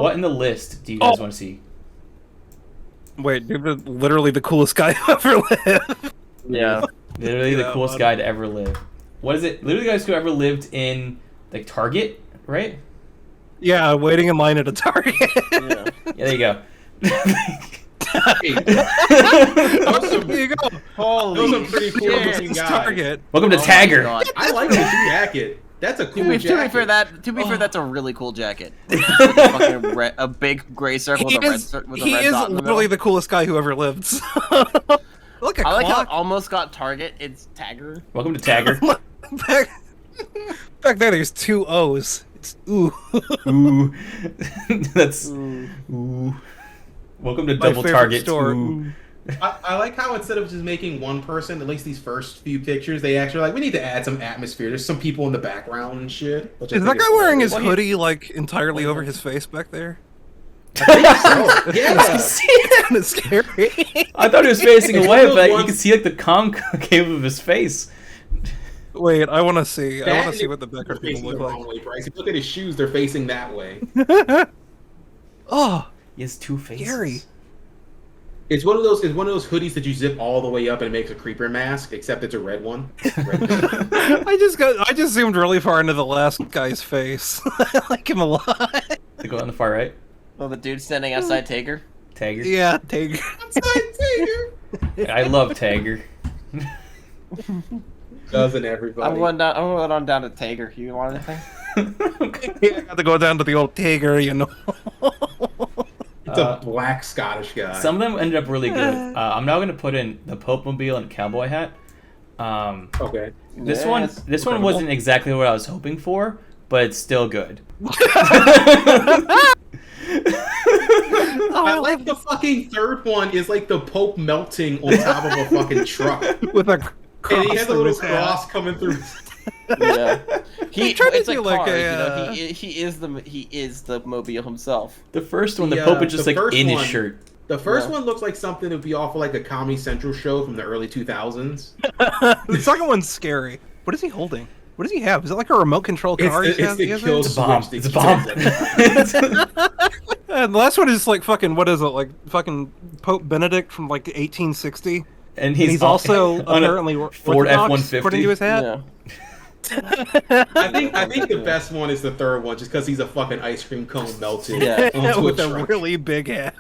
What in the list do you guys want to see? Wait, you're literally the coolest guy ever lived. Yeah. Literally the coolest guy to ever live. What is it? Literally the guys who ever lived in like Target, right? Yeah, waiting in line at a Target. Yeah. Yeah, there you go. There you go. Holy Those are pretty cool looking It's guys. Target. Welcome to Tagger. I like the jacket. That's a cool jacket. To be fair, that's a really cool jacket. Fucking a big gray circle with a red dot in the He is middle. literally the coolest guy who ever lived. So. Look at I like how it clock. almost got Target. It's Tagger. Welcome to Tagger. Back there, there's 2 O's. It's ooh. Ooh. That's ooh. Welcome to My Double favorite Target. store. Ooh. I like how instead of just making one person, at least these first few pictures, they actually like, we need to add some atmosphere. There's some people in the background and shit. Is that guy wearing his hoodie like entirely over his face back there? Yeah. Kind of scary. I thought he was facing It's away, one of those but you ones- can see like the concave of his face. Wait, I want to see. I That want to see and what the background facing people the look wrong like. way, Bryce. If you look at his shoes, they're facing that way. Oh, He has 2 faces. Gary. It's one of those hoodies that you zip all the way up and it makes a creeper mask, except it's a red one. I just zoomed really far into the last guy's face. I like him a lot. They go on the far right. Oh, the dude standing outside Tagger. Tagger. Yeah, take. I love Tagger. Doesn't everybody? I'm going down to Tagger. You want anything? Yeah, I got to go down to the old Tiger, you know. It's a black Scottish guy. Some of them ended up really good. I'm now going to put in the Pope Mobile and cowboy hat. Okay. This Yes. one wasn't exactly what I was hoping for, but it's still good. I like the fucking third one is like the Pope melting on top of a fucking truck. With a And he has a through little his hat. cross coming through. Yeah. to It's like do like cars, a, you know. He is the mobile himself. The first one, the The, Pope is just the like first in his one- shirt. The first Yeah. one looks like something that would be off of like a Comedy Central show from the early 2000s. The second one's scary. What is he holding? What does he have? Is it like a remote control car? It's he the has kill there? It's a bomb. switch It's a that bomb. And the last one is like fucking, what is it? Like fucking Pope Benedict from like 1860. And And he's also on a apparently Ford Orthodox, F-150. according to his hat. Yeah. I think the best one is the third one, just because he's a fucking ice cream cone melted Yeah. onto With a a truck. really big hat.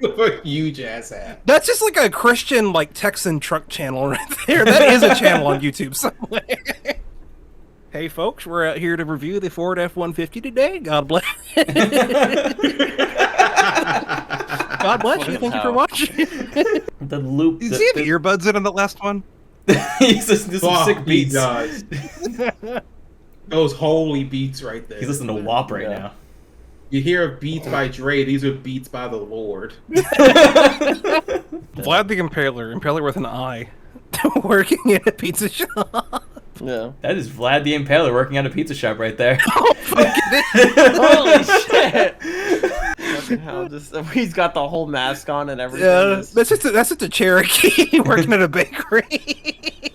With a huge ass hat. That's just like a Christian like Texan truck channel right there. That is a channel on YouTube somewhere. Hey folks, we're out here to review the Ford F-150 today. God bless. God bless you. Thank you for watching. The loop. Does he have earbuds in on the last one? He's listening to some Fuck, sick he beats. does. Those holy beats right there. He's listening to WAP right Yeah. now. You hear beats by Dre, these are beats by the Lord. Vlad the Impaler with an I, working in a pizza shop. Yeah. That is Vlad the Impaler working at a pizza shop right there. Holy shit! Fucking hell, he's got the whole mask on and everything. Yeah, that's just a Cherokee working at a bakery.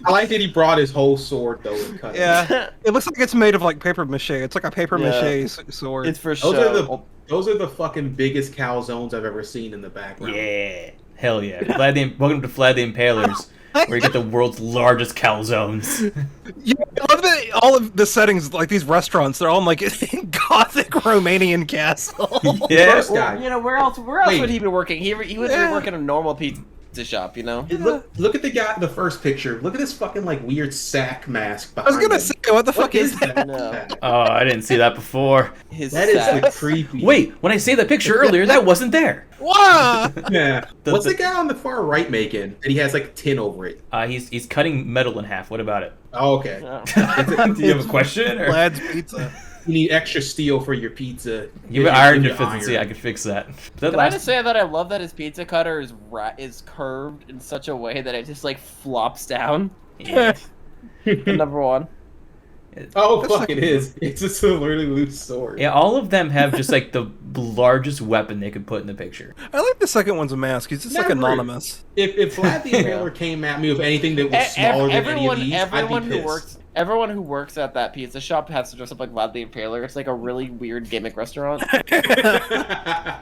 I like that he brought his whole sword though and cut it. Yeah, it looks like it's made of like paper mache. It's like a paper Yeah. mache sword. It's for Those are show. those are the fucking biggest calzones I've ever seen in the background. Yeah. Hell yeah. Welcome to Vlad the Impalers, where you get the world's largest calzones. Yeah, I love that all of the settings, like these restaurants, they're all in like gothic Romanian castle. Yeah. First guy. Well, you know, where else Wait. would he be working? He would be Yeah. working a normal pizza shop, you know? Look at the guy in the first picture. Look at this fucking like weird sack mask I was behind gonna him. say, what the fuck is that? No. Oh, I didn't see that before. His That is the sacks. creepy. Wait, when I say that picture earlier, that wasn't there. Wow! Yeah. The- What's the- the guy on the far right making? And he has like tin over it. He's cutting metal in half. What about it? Oh, okay. Yeah. Do you have a question? Or? Vlad's Pizza. You need extra steel for your pizza. You Your- have iron your deficiency. iron. I could fix that. That Can I last- just say that I love that his pizza cutter is curved in such a way that it just like flops down? Yeah. Number one. Oh, That's fuck, like- it is. It's just a really loose sword. Yeah, all of them have just like the largest weapon they could put in the picture. I like the second one's a mask. He's just like Never. anonymous. If Vlad the Impaler came at me with anything that was smaller than any of these, I'd be pissed. Everyone who works at that pizza shop has to dress up like Vlad the Impaler. It's like a really weird gimmick restaurant.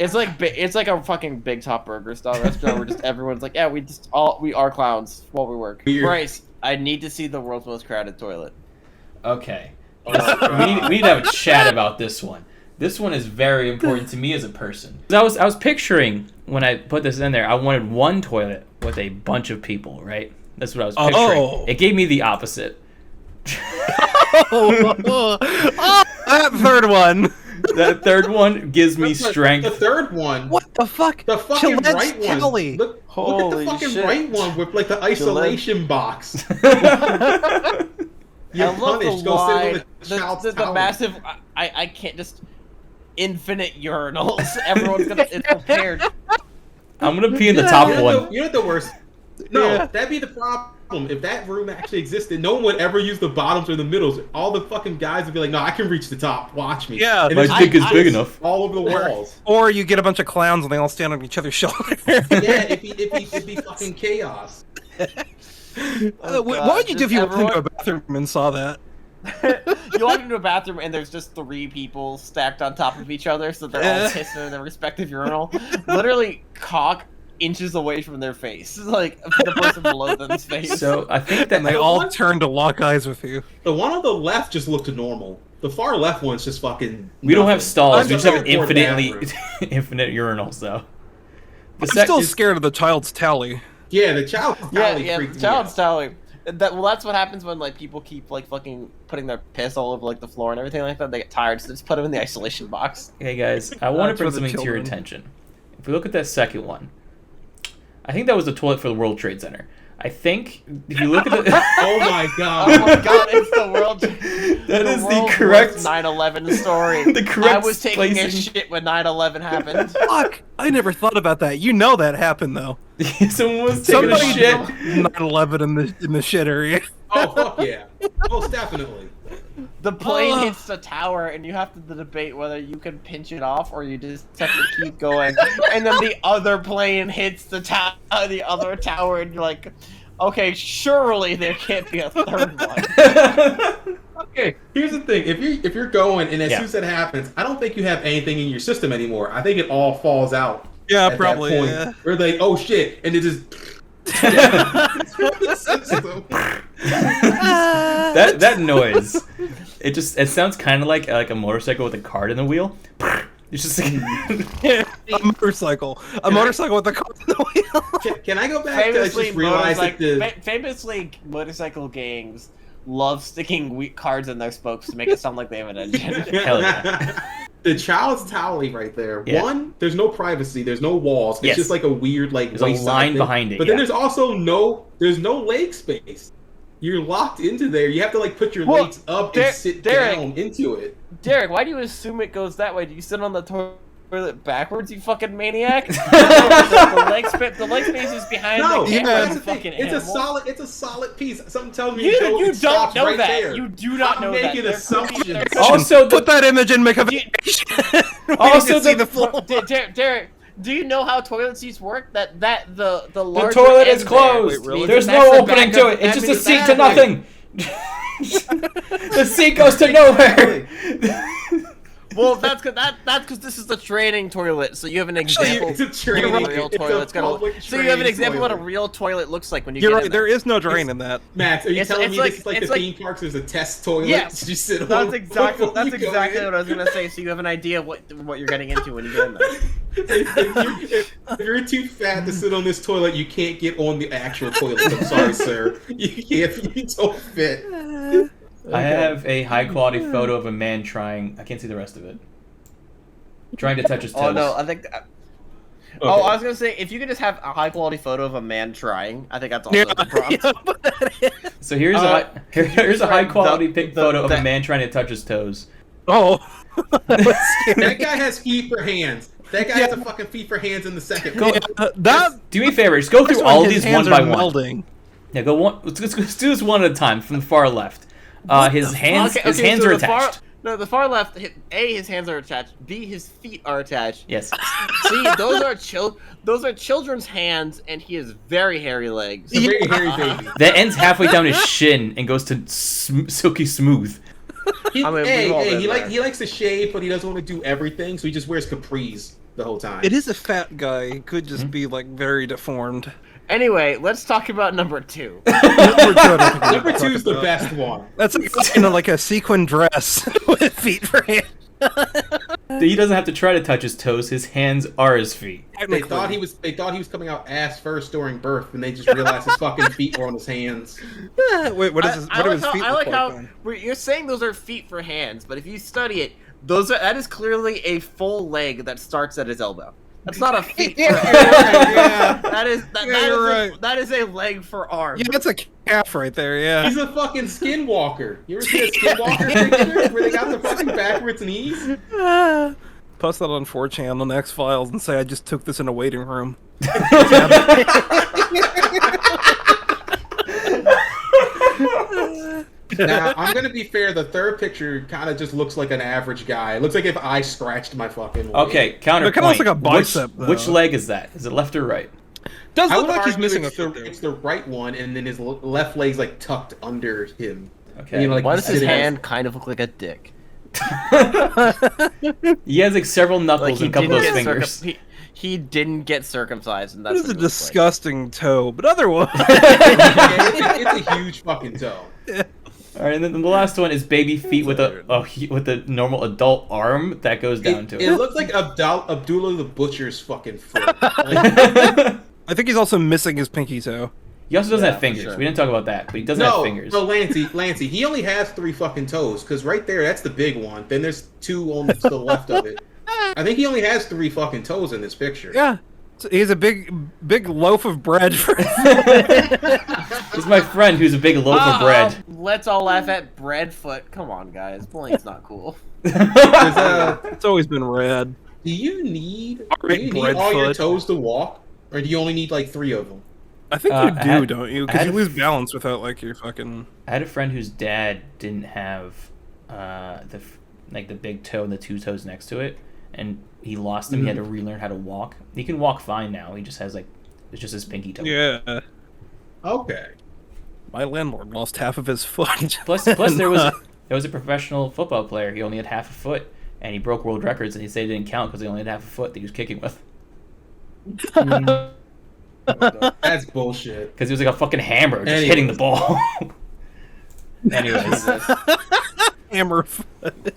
It's like a fucking Big Top Burger style restaurant where just everyone's like, yeah, we are clowns while we work. Weird. Bryce, I need to see the world's most crowded toilet. Okay. We need to have a chat about this one. This one is very important to me as a person. I was picturing when I put this in there, I wanted one toilet with a bunch of people, right? That's what I was picturing. Oh. It gave me the opposite. That third one. That third one gives me strength. The third one. What the fuck? The fucking Gillette's right one. Dall-E. Look at Holy the fucking shit. right one with like the isolation box. I You're love the punished. Go sit on line, the child's the towel. massive. I can't just infinite urinals. Everyone's gonna. It's prepared. I'm gonna pee in the top You know one. You know what the worst? No, Yeah. that'd be the problem. If that room actually existed, no one would ever use the bottoms or the middles. All the fucking guys would be like, "No, I can reach the top. Watch me." Yeah, And My it's dick just is big enough. all over the walls. Or you get a bunch of clowns and they all stand on each other's shoulders. Yeah, it'd be fucking chaos. What would you do if you walked into a bathroom and saw that? You walk into a bathroom and there's just 3 people stacked on top of each other, so they're all pissing in their respective urinal. Literally, cock inches away from their face, like the person below them's face. So I think that And they all turn to lock eyes with you. The one on the left just looked normal. The far left one's just fucking. we don't have nothing. stalls. We just have Poor bathroom. infinite urinals though. I'm still scared of the child's tally. Yeah, the child's tally yeah, freaked me child's out. tally. That's what happens when like people keep like fucking putting their piss all over like the floor and everything like that. They get tired, so they just put them in the isolation box. Okay, guys, I want to That's bring for the something to your children. attention. If we look at that second one, I think that was the toilet for the World Trade Center. I think if you look at the Oh my Oh god. my god, it's the world. That is the world's correct- worst 9/11 story. The correct I was taking a placing. shit when 9/11 happened. Fuck! I never thought about that. You know that happened though. someone was taking a Somebody shit. 9/11 in the shit area. Oh fuck yeah. Most definitely. The plane Ugh. hits the tower, and you have to debate whether you can pinch it off or you just have to keep going. And then the other plane hits the other tower, and you're like, okay, surely there can't be a third one. Okay, here's the thing. If you're going and as Yeah. soon as that happens, I don't think you have anything in your system anymore. I think it all falls out. Yeah, at probably. That point, Yeah. where they oh shit, and it just it's from the system. that noise, it sounds kind of like a motorcycle with a card in the wheel. It's just like A motorcycle. A motorcycle with a car on the wheel. Can I go back to I just realized that the famously, motorcycle gangs love sticking cards in their spokes to make it sound like they have an engine. Hell yeah. the child's towel right there. Yeah. One, there's no privacy. There's no walls. It's Yes. just like a weird like There's a waist line thing. behind it, But then yeah. there's also no leg space. You're locked into there. You have to like put your Well, legs up Derek- and sit Derek- down into it. Derek, why do you assume it goes that way? Do you sit on the toilet backwards, you fucking maniac? the leg space is behind No, the yeah, camera, that's you the thing. fucking It's animal. a solid piece. Something tells me You it don't stops know right that. there. You do not know I'm that. making There assumptions. could be- Also, Put that image in, make a You- Also, see the- the full. Derek, do you know how toilet seats work? The the larger toilet end is closed. Wait, really? There's That's no the opening back to of- it. It's that just a means seat to exactly. nothing. The seat goes to nowhere. Well, that's because this is the training toilet, so you have an example. It's a training. of what a real It's a toilet's gonna public look. So you have an training example of what a toilet. real toilet looks like when you You're get right. in There is no drain in that. Max, are you telling It's me like- this is like it's the like- theme parks? There's a test toilet. Yes. You sit on That's exactly before you go in? what I was gonna say. So you have an idea what you're getting into when you get in there. If you're too fat to sit on this toilet, you can't get on the actual toilet. I'm sorry, sir. You don't fit. I have a high quality photo of a man trying. I can't see the rest of it. Trying to touch his toes. Oh no, I think. Oh, I was gonna say if you could just have a high quality photo of a man trying, I think that's also the prompt. So here's here's a high quality photo of a man trying to touch his toes. Oh. That's scary. That guy has feet for hands. That guy has a fucking feet for hands in the second. Yeah, that. Do me a favor. Just go This through one, all of his these hands one by are one. melding. Yeah, go one. Let's do this one at a time from the far left. His hands. Okay, his okay, hands so are the far- attached. No, the far left. A, his hands are attached. B, his feet are attached. Yes. C, those are children's hands, and he has very hairy legs. He's a very hairy baby. That ends halfway down his shin and goes to silky smooth. I mean, we've all been He there. likes to shave, but he doesn't want to do everything, so he just wears capris the whole time. It is a fat guy. He could just be like very deformed. Anyway, let's talk about number 2. Number 2 is the best one. That's like a sequin dress with feet for hands. He doesn't have to try to touch his toes. His hands are his feet. They thought he was coming out ass first during birth, and they just realized his fucking feet were on his hands. Wait, what is his, what do his feet I look like how then? you're saying those are feet for hands, but if you study it, that is clearly a full leg that starts at his elbow. That's not a feet. Yeah, for you're right, yeah. That is a leg for arm. Yeah, that's a calf right there. Yeah. He's a fucking skinwalker. You ever see a skinwalker picture where they got the fucking backwards knees? Post that on 4chan on the X Files and say I just took this in a waiting room. Now, I'm gonna be fair, the third picture kind of just looks like an average guy. It looks like if I scratched my fucking leg. Okay, counterpoint. It kinda looks like a bicep, Which though. leg is that? Is it left or right? Does I look would like he's argue missing a it's foot there. it's the right one, and then his left leg's like tucked under him. Okay. You know, like Why he's does his sitting- hand kind of look like a dick? He has like several knuckles Like he and a couple of didn't fingers. get he didn't get circumcised, and That that's is a what it looks like. disgusting toe, but otherwise. Yeah, it's a huge fucking toe. All right, and then the last one is baby feet with with a normal adult arm that goes down to It it. looks like Abdullah the Butcher's fucking foot. Like, I think he's also missing his pinky toe. He also doesn't Yeah, have for fingers. sure. We didn't talk about that, but he doesn't have fingers. No, Lancey, he only has 3 fucking toes, because right there, that's the big one. Then there's 2 on to the left of it. I think he only has 3 fucking toes in this picture. Yeah. So he's a big loaf of bread. For He's my friend who's a big loaf of bread. Let's all laugh at Breadfoot. Come on, guys. Bullying's not cool. It's always been red. Do you need Alright, all your Breadfoot. toes to walk? Or do you only need like 3 of them? I think I you do, had- don't you? I Because had you a lose balance without like your fucking. I had a friend whose dad didn't have the big toe and the 2 toes next to it, and he lost them. He had to relearn how to walk. He can walk fine now. He just has it's just his pinky toe. Yeah. Okay. My landlord lost half of his foot. Plus there was a professional football player. He only had half a foot, and he broke world records. And he said it didn't count because he only had half a foot that he was kicking with. That's bullshit. Because he was like a fucking hammer, just Anyways. hitting the ball. Anyways, Hammer foot.